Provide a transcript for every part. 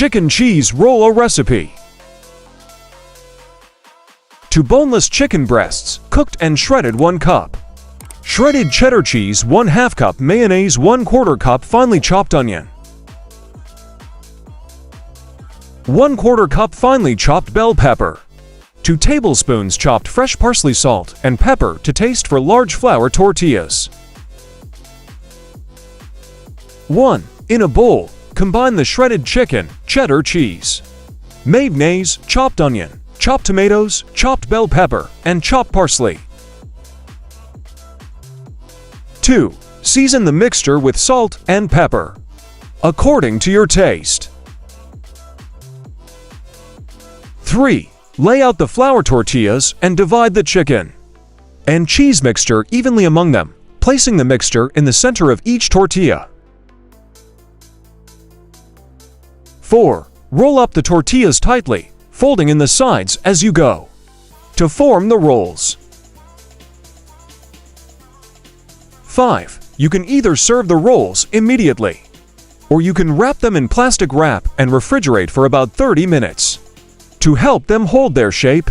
Chicken cheese roll recipe. To boneless chicken breasts, cooked and shredded 1 cup. Shredded cheddar cheese 1/2 cup, mayonnaise 1/4 cup, finely chopped onion. 1/4 cup finely chopped bell pepper. 2 tablespoons chopped fresh parsley, salt and pepper to taste for large flour tortillas. 1. In a bowl, combine the shredded chicken, cheddar cheese, mayonnaise, chopped onion, chopped tomatoes, chopped bell pepper, and chopped parsley. 2. Season the mixture with salt and pepper, according to your taste. 3. Lay out the flour tortillas and divide the chicken and cheese mixture evenly among them, placing the mixture in the center of each tortilla. 4. Roll up the tortillas tightly, folding in the sides as you go, to form the rolls. 5. You can either serve the rolls immediately, or you can wrap them in plastic wrap and refrigerate for about 30 minutes to help them hold their shape.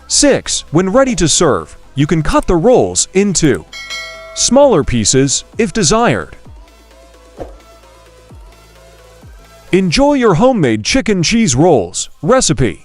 6. When ready to serve, you can cut the rolls into smaller pieces if desired. Enjoy your homemade chicken cheese rolls recipe.